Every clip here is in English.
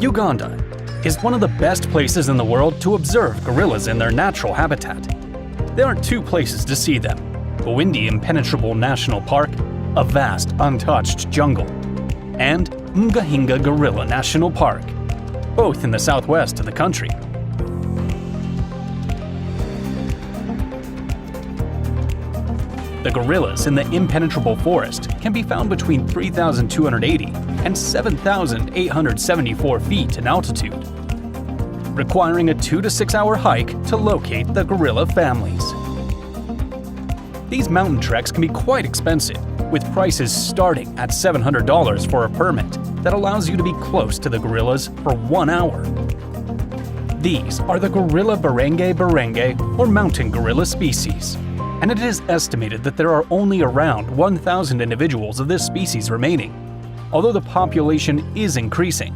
Uganda is one of the best places in the world to observe gorillas in their natural habitat. There are two places to see them: Bwindi Impenetrable National Park, a vast, untouched jungle, and Mgahinga Gorilla National Park, both in the southwest of the country. The gorillas in the impenetrable forest can be found between 3,280 and 7,874 feet in altitude, requiring a 2 to 6 hour hike to locate the gorilla families. These mountain treks can be quite expensive, with prices starting at $700 for a permit that allows you to be close to the gorillas for 1 hour. These are the gorilla barenge or mountain gorilla species, and it is estimated that there are only around 1,000 individuals of this species remaining, although the population is increasing.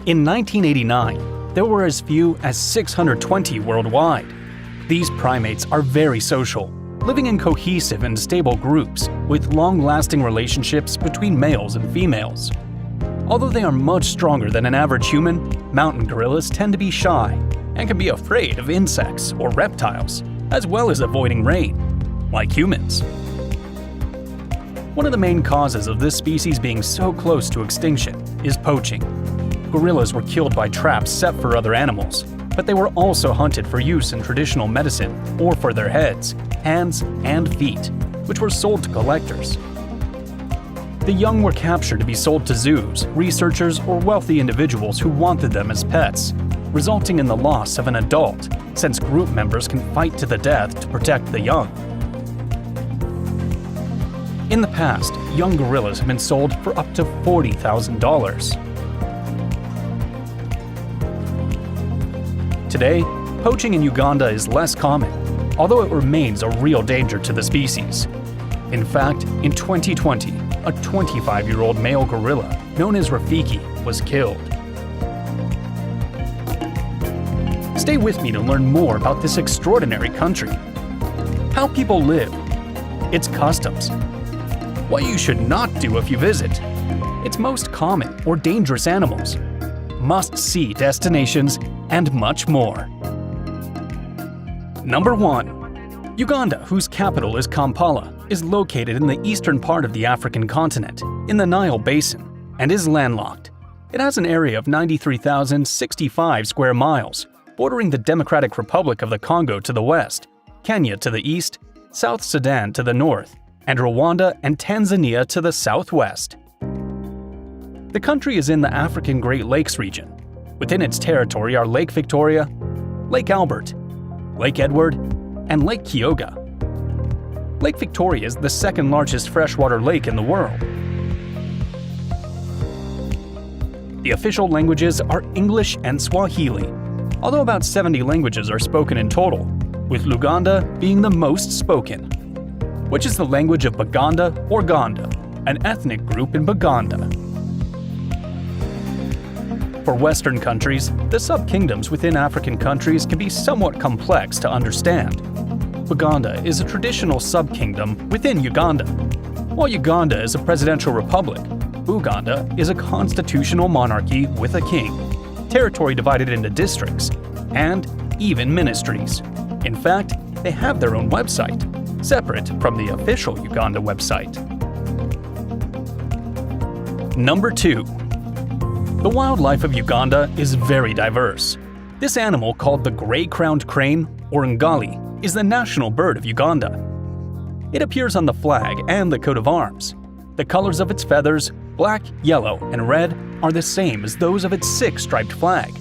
In 1989, there were as few as 620 worldwide. These primates are very social, living in cohesive and stable groups with long-lasting relationships between males and females. Although they are much stronger than an average human, mountain gorillas tend to be shy and can be afraid of insects or reptiles, as well as avoiding rain, like humans. One of the main causes of this species being so close to extinction is poaching. Gorillas were killed by traps set for other animals, but they were also hunted for use in traditional medicine or for their heads, hands, and feet, which were sold to collectors. The young were captured to be sold to zoos, researchers, or wealthy individuals who wanted them as pets, resulting in the loss of an adult, since group members can fight to the death to protect the young. In the past, young gorillas have been sold for up to $40,000. Today, poaching in Uganda is less common, although it remains a real danger to the species. In fact, in 2020, a 25-year-old male gorilla known as Rafiki was killed. Stay with me to learn more about this extraordinary country, how people live, its customs, what you should not do if you visit, its most common or dangerous animals, must-see destinations, and much more. Number 1. Uganda, whose capital is Kampala, is located in the eastern part of the African continent, in the Nile Basin, and is landlocked. It has an area of 93,065 square miles, bordering the Democratic Republic of the Congo to the west, Kenya to the east, South Sudan to the north, and Rwanda and Tanzania to the southwest. The country is in the African Great Lakes region. Within its territory are Lake Victoria, Lake Albert, Lake Edward, and Lake Kyoga. Lake Victoria is the second largest freshwater lake in the world. The official languages are English and Swahili, although about 70 languages are spoken in total, with Luganda being the most spoken, which is the language of Baganda or Ganda, an ethnic group in Baganda. For Western countries, the sub-kingdoms within African countries can be somewhat complex to understand. Baganda is a traditional sub-kingdom within Uganda. While Uganda is a presidential republic, Uganda is a constitutional monarchy with a king, territory divided into districts, and even ministries. In fact, they have their own website, separate from the official Uganda website. Number 2. The wildlife of Uganda is very diverse. This animal, called the gray-crowned crane, or ngali, is the national bird of Uganda. It appears on the flag and the coat of arms. The colors of its feathers, black, yellow, and red, are the same as those of its 6-striped flag.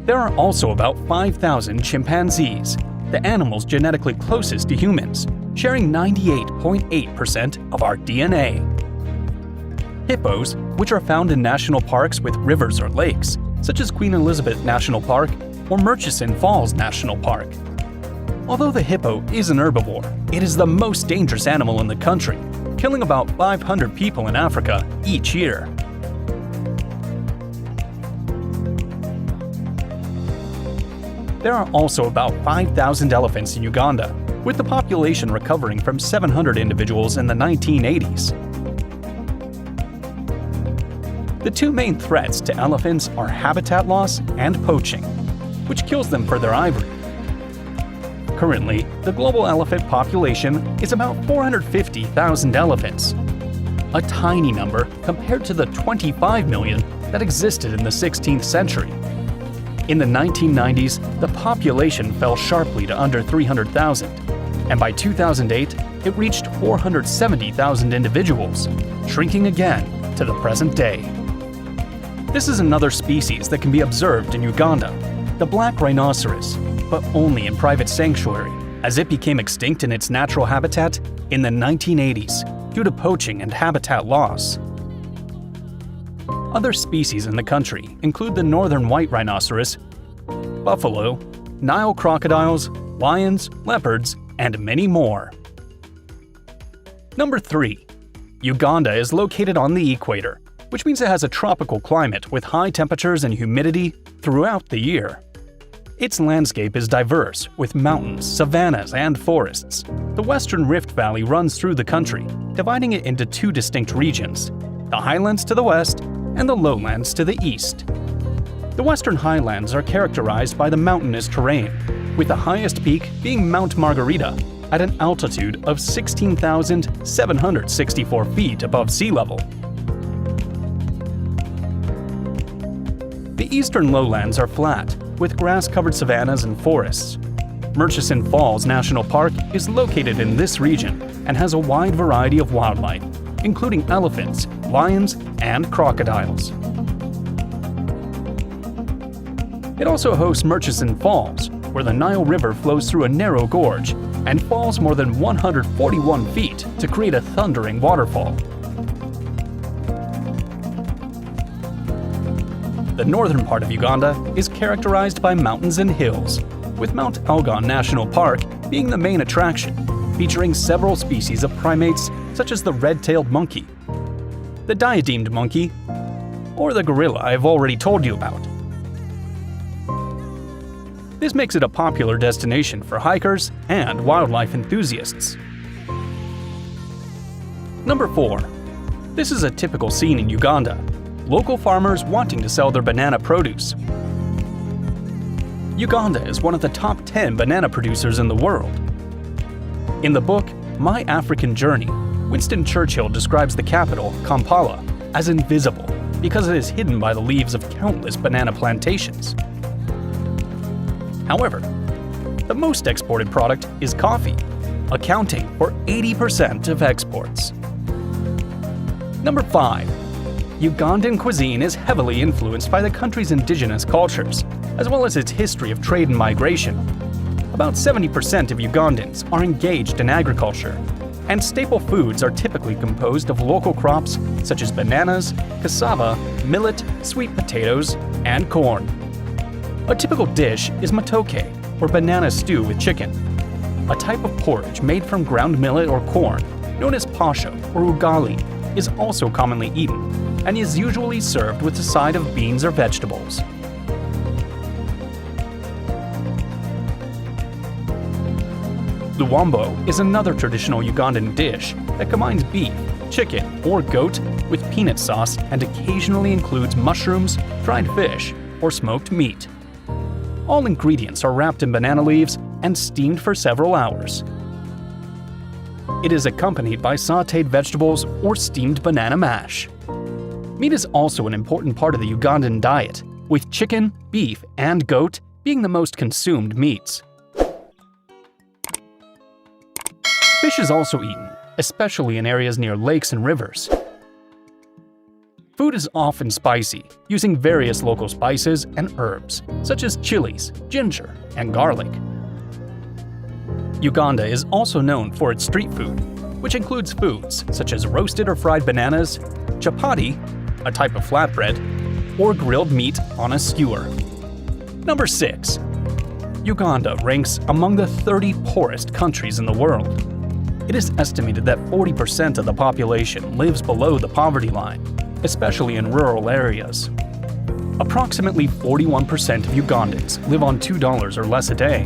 There are also about 5,000 chimpanzees, the animals genetically closest to humans, sharing 98.8% of our DNA. Hippos, which are found in national parks with rivers or lakes, such as Queen Elizabeth National Park or Murchison Falls National Park. Although the hippo is an herbivore, it is the most dangerous animal in the country, killing about 500 people in Africa each year. There are also about 5,000 elephants in Uganda, with the population recovering from 700 individuals in the 1980s. The two main threats to elephants are habitat loss and poaching, which kills them for their ivory. Currently, the global elephant population is about 450,000 elephants, a tiny number compared to the 25 million that existed in the 16th century. In the 1990s, the population fell sharply to under 300,000, and by 2008, it reached 470,000 individuals, shrinking again to the present day. This is another species that can be observed in Uganda, the black rhinoceros, but only in private sanctuary, as it became extinct in its natural habitat in the 1980s due to poaching and habitat loss. Other species in the country include the northern white rhinoceros, buffalo, Nile crocodiles, lions, leopards, and many more. Number 3. Uganda is located on the equator, which means it has a tropical climate with high temperatures and humidity throughout the year. Its landscape is diverse, with mountains, savannas, and forests. The Western Rift Valley runs through the country, dividing it into two distinct regions, the highlands to the west and the lowlands to the east. The Western Highlands are characterized by the mountainous terrain, with the highest peak being Mount Margarita at an altitude of 16,764 feet above sea level. The eastern lowlands are flat, with grass-covered savannas and forests. Murchison Falls National Park is located in this region and has a wide variety of wildlife, including elephants, lions, and crocodiles. It also hosts Murchison Falls, where the Nile River flows through a narrow gorge and falls more than 141 feet to create a thundering waterfall. The northern part of Uganda is characterized by mountains and hills, with Mount Elgon National Park being the main attraction, featuring several species of primates such as the red-tailed monkey, the diademed monkey, or the gorilla I've already told you about. This makes it a popular destination for hikers and wildlife enthusiasts. Number 4. This is a typical scene in Uganda. Local farmers wanting to sell their banana produce. Uganda is one of the top 10 banana producers in the world. In the book, My African Journey, Whiston Churchill describes the capital, Kampala, as invisible because it is hidden by the leaves of countless banana plantations. However, the most exported product is coffee, accounting for 80% of exports. Number 5. Ugandan cuisine is heavily influenced by the country's indigenous cultures, as well as its history of trade and migration. About 70% of Ugandans are engaged in agriculture, and staple foods are typically composed of local crops such as bananas, cassava, millet, sweet potatoes, and corn. A typical dish is matoke, or banana stew with chicken, a type of porridge made from ground millet or corn, known as pasture or ugali, is also commonly eaten, and is usually served with a side of beans or vegetables. Luambo is another traditional Ugandan dish that combines beef, chicken, or goat with peanut sauce and occasionally includes mushrooms, dried fish, or smoked meat. All ingredients are wrapped in banana leaves and steamed for several hours. It is accompanied by sautéed vegetables or steamed banana mash. Meat is also an important part of the Ugandan diet, with chicken, beef, and goat being the most consumed meats. Fish is also eaten, especially in areas near lakes and rivers. Food is often spicy, using various local spices and herbs, such as chilies, ginger, and garlic. Uganda is also known for its street food, which includes foods such as roasted or fried bananas, chapati, a type of flatbread, or grilled meat on a skewer. Number 6. Uganda ranks among the 30 poorest countries in the world. It is estimated that 40% of the population lives below the poverty line, especially in rural areas. Approximately 41% of Ugandans live on $2 or less a day,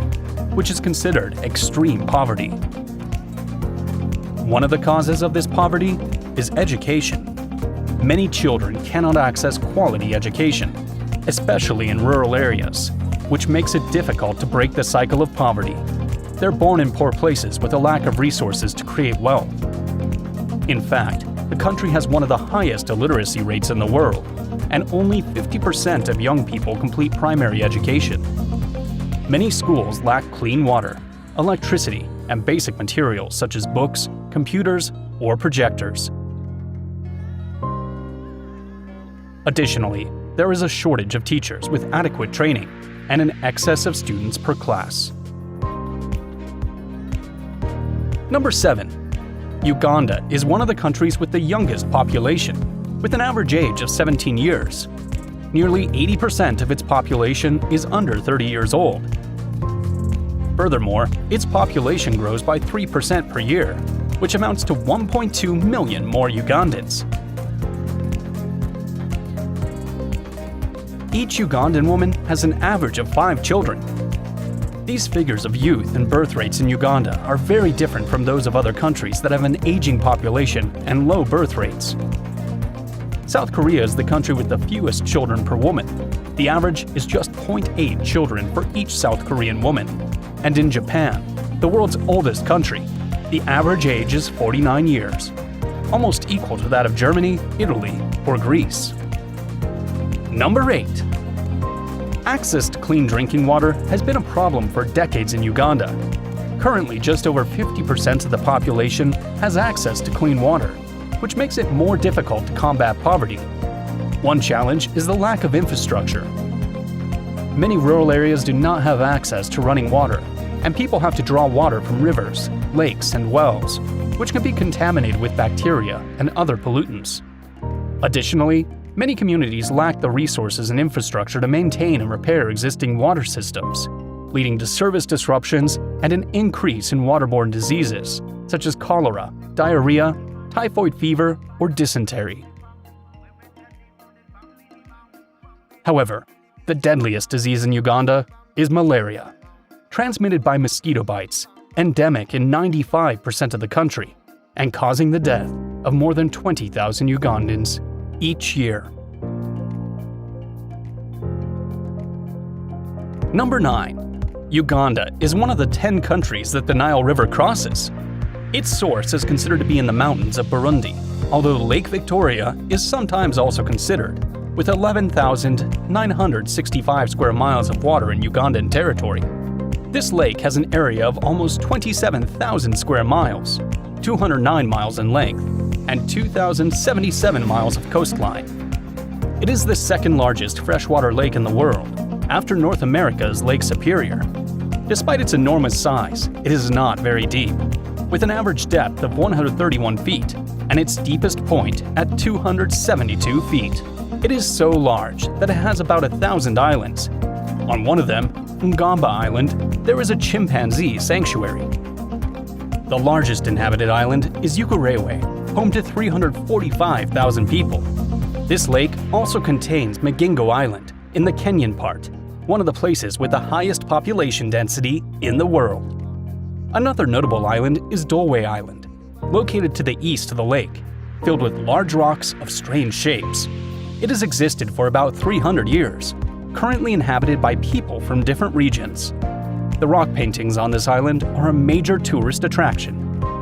which is considered extreme poverty. One of the causes of this poverty is education. many children cannot access quality education, especially in rural areas, which makes it difficult to break the cycle of poverty. They're born in poor places with a lack of resources to create wealth. In fact, the country has one of the highest illiteracy rates in the world, and only 50% of young people complete primary education. Many schools lack clean water, electricity, and basic materials such as books, computers, or projectors. Additionally, there is a shortage of teachers with adequate training and an excess of students per class. Number 7. Uganda is one of the countries with the youngest population, with an average age of 17 years. Nearly 80% of its population is under 30 years old. Furthermore, its population grows by 3% per year, which amounts to 1.2 million more Ugandans. Each Ugandan woman has an average of 5 children. These figures of youth and birth rates in Uganda are very different from those of other countries that have an aging population and low birth rates. South Korea is the country with the fewest children per woman. The average is just 0.8 children for each South Korean woman. And in Japan, the world's oldest country, the average age is 49 years, almost equal to that of Germany, Italy, or Greece. Number 8. Access to clean drinking water has been a problem for decades in Uganda. Currently, just over 50% of the population has access to clean water, which makes it more difficult to combat poverty. One challenge is the lack of infrastructure. Many rural areas do not have access to running water, and people have to draw water from rivers, lakes, and wells, which can be contaminated with bacteria and other pollutants. Additionally, many communities lack the resources and infrastructure to maintain and repair existing water systems, leading to service disruptions and an increase in waterborne diseases such as cholera, diarrhea, typhoid fever, or dysentery. However, the deadliest disease in Uganda is malaria, transmitted by mosquito bites, endemic in 95% of the country, and causing the death of more than 20,000 Ugandans each year. Number 9. Uganda is one of the 10 countries that the Nile River crosses. Its source is considered to be in the mountains of Burundi, although Lake Victoria is sometimes also considered, with 11,965 square miles of water in Ugandan territory. This lake has an area of almost 27,000 square miles, 209 miles in length, and 2,077 miles of coastline. It is the second largest freshwater lake in the world, after North America's Lake Superior. Despite its enormous size, it is not very deep, with an average depth of 131 feet and its deepest point at 272 feet. It is so large that it has about 1,000 islands. On one of them, Ngamba Island, there is a chimpanzee sanctuary. The largest inhabited island is Ukerewe, home to 345,000 people. This lake also contains Magingo Island in the Kenyan part, one of the places with the highest population density in the world. Another notable island is Dolwe Island, located to the east of the lake, filled with large rocks of strange shapes. It has existed for about 300 years, currently inhabited by people from different regions. The rock paintings on this island are a major tourist attraction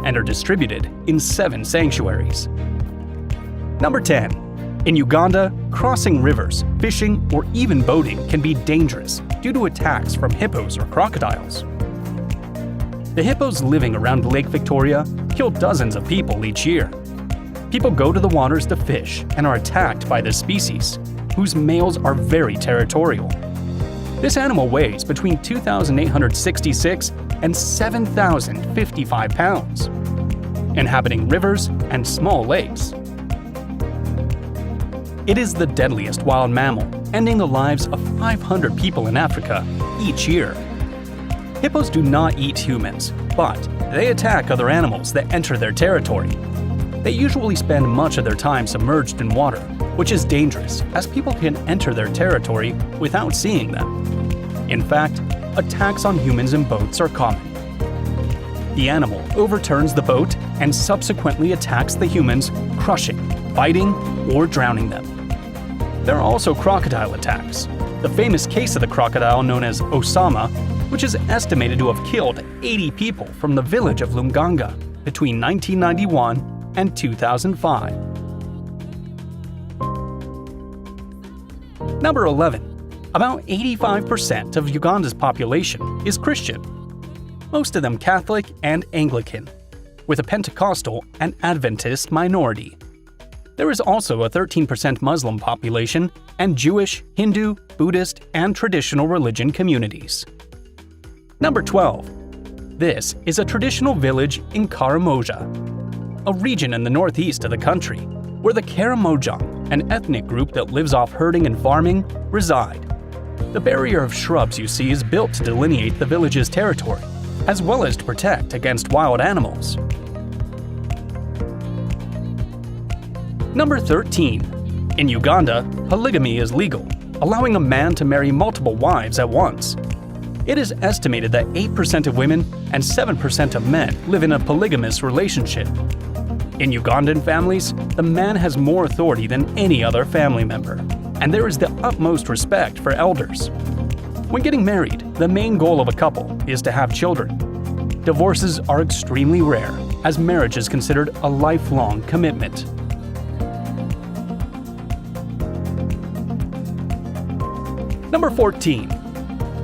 and are distributed in 7 sanctuaries. Number 10. In Uganda, crossing rivers, fishing, or even boating can be dangerous due to attacks from hippos or crocodiles. The hippos living around Lake Victoria kill dozens of people each year. People go to the waters to fish and are attacked by this species, whose males are very territorial. This animal weighs between 2,866 and 7,055 pounds, inhabiting rivers and small lakes. It is the deadliest wild mammal, ending the lives of 500 people in Africa each year. Hippos do not eat humans, but they attack other animals that enter their territory. They usually spend much of their time submerged in water, which is dangerous as people can enter their territory without seeing them. In fact, attacks on humans in boats are common. The animal overturns the boat and subsequently attacks the humans, crushing, biting, or drowning them. There are also crocodile attacks. The famous case of the crocodile known as Osama, which is estimated to have killed 80 people from the village of Lunganga between 1991 and 2005. Number 11. About 85% of Uganda's population is Christian, most of them Catholic and Anglican, with a Pentecostal and Adventist minority. There is also a 13% Muslim population and Jewish, Hindu, Buddhist, and traditional religion communities. Number 12. This is a traditional village in Karamoja, a region in the northeast of the country, where the Karamojong, an ethnic group that lives off herding and farming, reside. The barrier of shrubs you see is built to delineate the village's territory, as well as to protect against wild animals. Number 13. In Uganda, polygamy is legal, allowing a man to marry multiple wives at once. It is estimated that 8% of women and 7% of men live in a polygamous relationship. In Ugandan families, the man has more authority than any other family member, and there is the utmost respect for elders. When getting married, the main goal of a couple is to have children. Divorces are extremely rare, as marriage is considered a lifelong commitment. Number 14.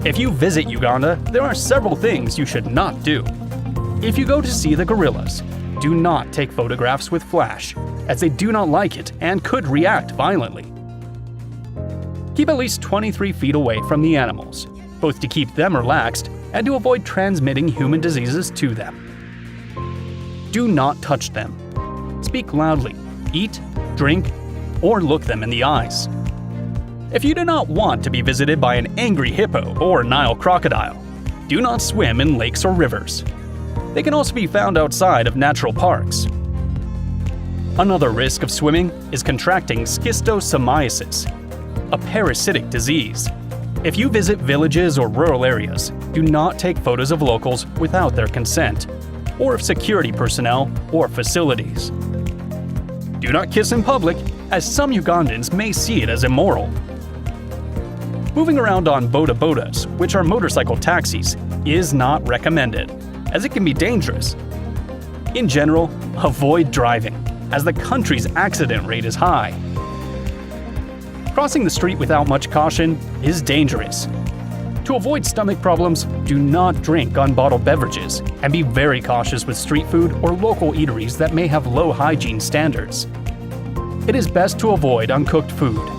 If you visit Uganda, there are several things you should not do. If you go to see the gorillas, do not take photographs with flash, as they do not like it and could react violently. Keep at least 23 feet away from the animals, both to keep them relaxed and to avoid transmitting human diseases to them. Do not touch them. Speak loudly, eat, drink, or look them in the eyes. If you do not want to be visited by an angry hippo or Nile crocodile, do not swim in lakes or rivers. They can also be found outside of natural parks. Another risk of swimming is contracting schistosomiasis, a parasitic disease. If you visit villages or rural areas, do not take photos of locals without their consent, or of security personnel or facilities. Do not kiss in public, as some Ugandans may see it as immoral. Moving around on boda-bodas, which are motorcycle taxis, is not recommended, as it can be dangerous. In general, avoid driving, as the country's accident rate is high. Crossing the street without much caution is dangerous. To avoid stomach problems, do not drink unbottled beverages, and be very cautious with street food or local eateries that may have low hygiene standards. It is best to avoid uncooked food.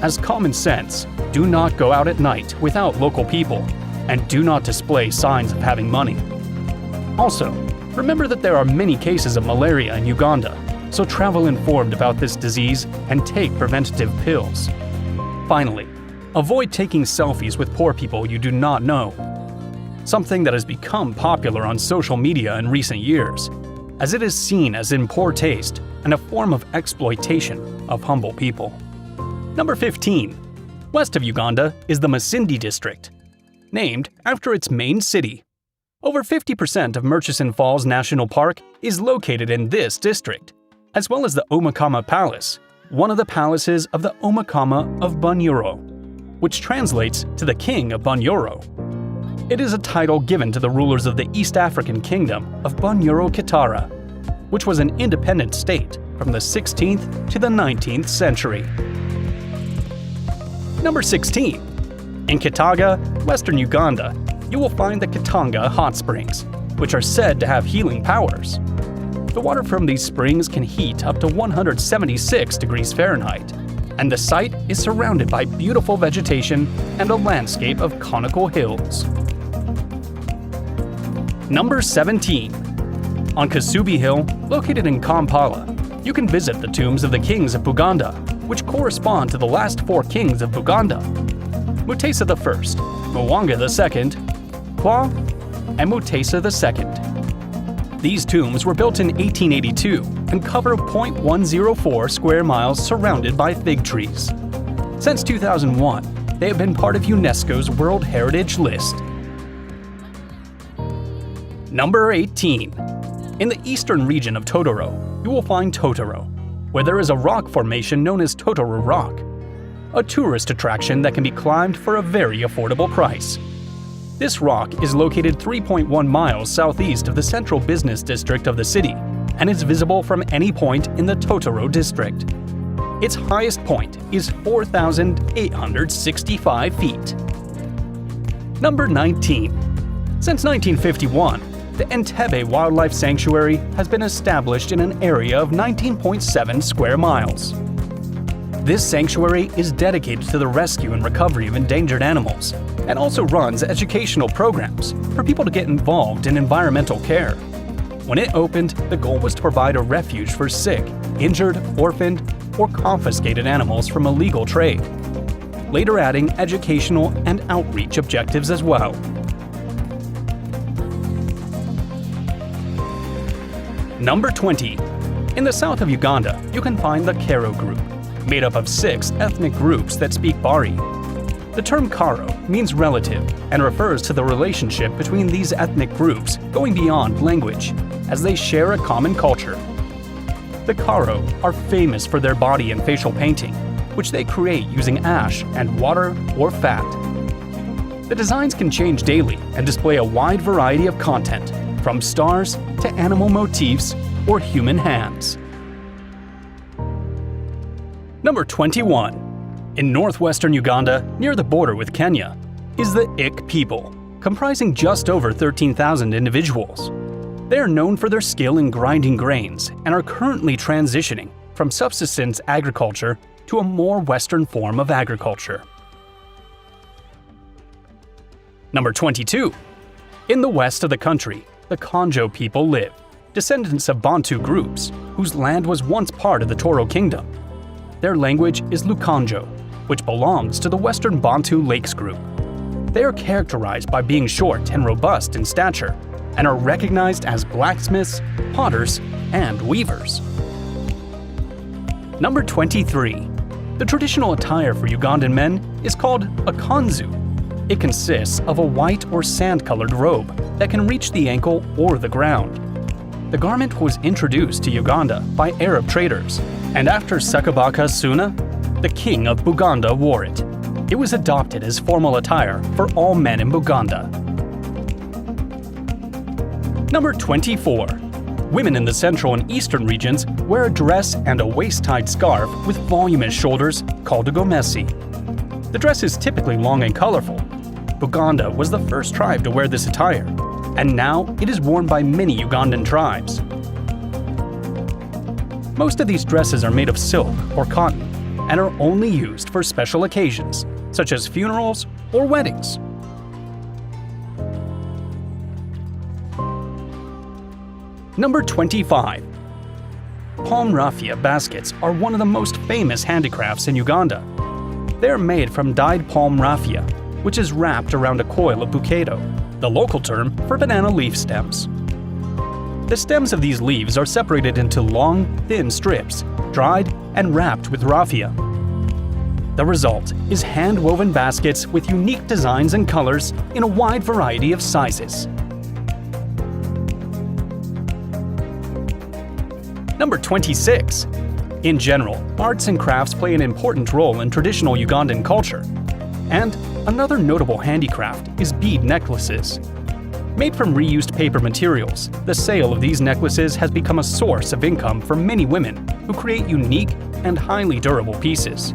As common sense, do not go out at night without local people, and do not display signs of having money. Also, remember that there are many cases of malaria in Uganda, so travel informed about this disease and take preventative pills. Finally, avoid taking selfies with poor people you do not know, something that has become popular on social media in recent years, as it is seen as in poor taste and a form of exploitation of humble people. Number 15. West of Uganda is the Masindi district, named after its main city. Over 50% of Murchison Falls National Park is located in this district, as well as the Omakama Palace, one of the palaces of the Omakama of Bunyoro, which translates to the King of Bunyoro. It is a title given to the rulers of the East African Kingdom of Bunyoro Kitara, which was an independent state from the 16th to the 19th century. Number 16. In Kitaga, western Uganda, you will find the Katanga hot springs, which are said to have healing powers. The water from these springs can heat up to 176 degrees Fahrenheit, and the site is surrounded by beautiful vegetation and a landscape of conical hills. Number 17. On Kasubi Hill, located in Kampala, you can visit the tombs of the kings of Buganda, which correspond to the last 4 kings of Buganda: Mutesa I, Mwanga II, Kwa, and Mutesa II. These tombs were built in 1882 and cover 0.104 square miles surrounded by fig trees. Since 2001, they have been part of UNESCO's World Heritage List. Number 18. In the eastern region of Totoro, you will find Totoro, where there is a rock formation known as Totoro Rock, a tourist attraction that can be climbed for a very affordable price. This rock is located 3.1 miles southeast of the central business district of the city and is visible from any point in the Totoro district. Its highest point is 4,865 feet. Number 19. Since 1951, the Entebbe Wildlife Sanctuary has been established in an area of 19.7 square miles. This sanctuary is dedicated to the rescue and recovery of endangered animals and also runs educational programs for people to get involved in environmental care. When it opened, the goal was to provide a refuge for sick, injured, orphaned, or confiscated animals from illegal trade, later adding educational and outreach objectives as well. Number 20. In the south of Uganda, you can find the Karo group, made up of 6 ethnic groups that speak Bari. The term Karo means relative and refers to the relationship between these ethnic groups going beyond language, as they share a common culture. The Karo are famous for their body and facial painting, which they create using ash and water or fat. The designs can change daily and display a wide variety of content, from stars to animal motifs or human hands. Number 21. In northwestern Uganda, near the border with Kenya, is the Ik people, comprising just over 13,000 individuals. They are known for their skill in grinding grains and are currently transitioning from subsistence agriculture to a more Western form of agriculture. Number 22. In the west of the country, the Konjo people live, descendants of Bantu groups, whose land was once part of the Toro Kingdom. Their language is Lukonjo, which belongs to the Western Bantu Lakes group. They are characterized by being short and robust in stature, and are recognized as blacksmiths, potters, and weavers. Number 23. The traditional attire for Ugandan men is called a kanzu. It consists of a white or sand-colored robe that can reach the ankle or the ground. The garment was introduced to Uganda by Arab traders, and after Sakabaka Suna, the king of Buganda, wore it. It was adopted as formal attire for all men in Buganda. Number 24. Women in the central and eastern regions wear a dress and a waist-tied scarf with voluminous shoulders called a gomesi. The dress is typically long and colorful. Buganda was the first tribe to wear this attire, and now it is worn by many Ugandan tribes. Most of these dresses are made of silk or cotton and are only used for special occasions, such as funerals or weddings. Number 25. Palm raffia baskets are one of the most famous handicrafts in Uganda. They are made from dyed palm raffia, which is wrapped around a coil of bukedo, the local term for banana leaf stems. The stems of these leaves are separated into long, thin strips, dried and wrapped with raffia. The result is hand-woven baskets with unique designs and colors in a wide variety of sizes. Number 26. In general, arts and crafts play an important role in traditional Ugandan culture. And another notable handicraft is bead necklaces. Made from reused paper materials, the sale of these necklaces has become a source of income for many women who create unique and highly durable pieces.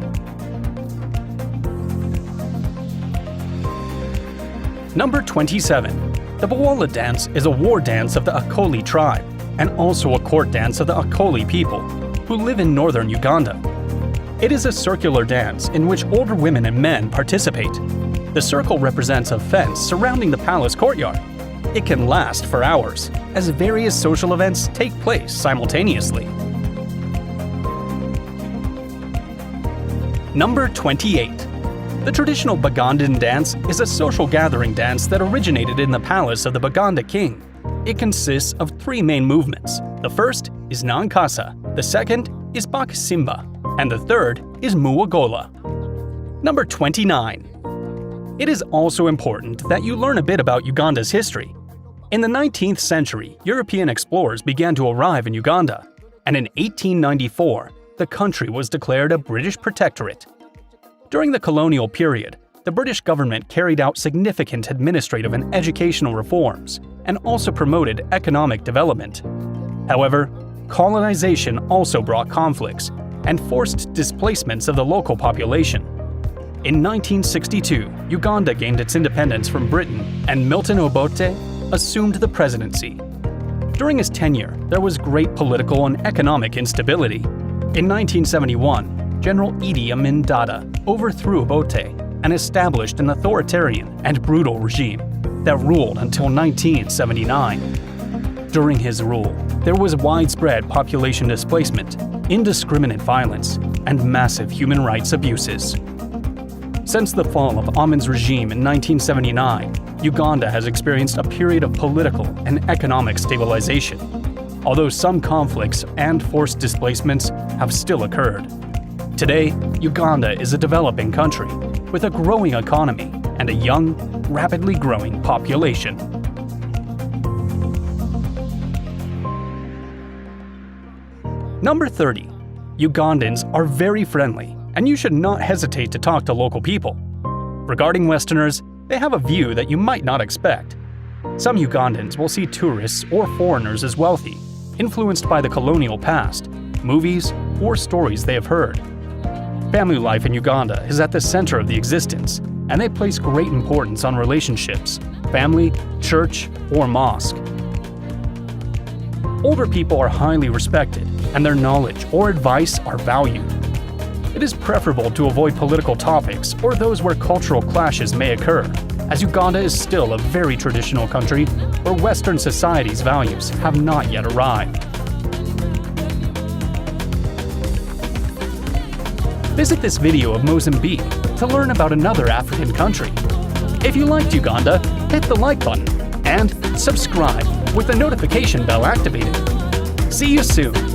Number 27. The Bawala dance is a war dance of the Akoli tribe, and also a court dance of the Akoli people, who live in northern Uganda. It is a circular dance in which older women and men participate. The circle represents a fence surrounding the palace courtyard. It can last for hours, as various social events take place simultaneously. Number 28. The traditional Bagandan dance is a social gathering dance that originated in the palace of the Baganda king. It consists of 3 main movements. The first is Nankasa, the second is Bakasimba, and the third is Muwagola. Number 29. It is also important that you learn a bit about Uganda's history. In the 19th century, European explorers began to arrive in Uganda, and in 1894, the country was declared a British protectorate. During the colonial period, the British government carried out significant administrative and educational reforms and also promoted economic development. However, colonization also brought conflicts and forced displacements of the local population. In 1962, Uganda gained its independence from Britain and Milton Obote assumed the presidency. During his tenure, there was great political and economic instability. In 1971, General Idi Amin Dada overthrew Obote and established an authoritarian and brutal regime that ruled until 1979. During his rule, there was widespread population displacement, indiscriminate violence, and massive human rights abuses. Since the fall of Amin's regime in 1979, Uganda has experienced a period of political and economic stabilization, although some conflicts and forced displacements have still occurred. Today, Uganda is a developing country with a growing economy and a young, rapidly growing population. Number 30. Ugandans are very friendly, and you should not hesitate to talk to local people. Regarding Westerners, they have a view that you might not expect. Some Ugandans will see tourists or foreigners as wealthy, influenced by the colonial past, movies, or stories they have heard. Family life in Uganda is at the center of the existence, and they place great importance on relationships, family, church, or mosque. Older people are highly respected, and their knowledge or advice are valued. It is preferable to avoid political topics or those where cultural clashes may occur, as Uganda is still a very traditional country where Western society's values have not yet arrived. Visit this video of Mozambique to learn about another African country. If you liked Uganda, hit the like button and subscribe with the notification bell activated. See you soon!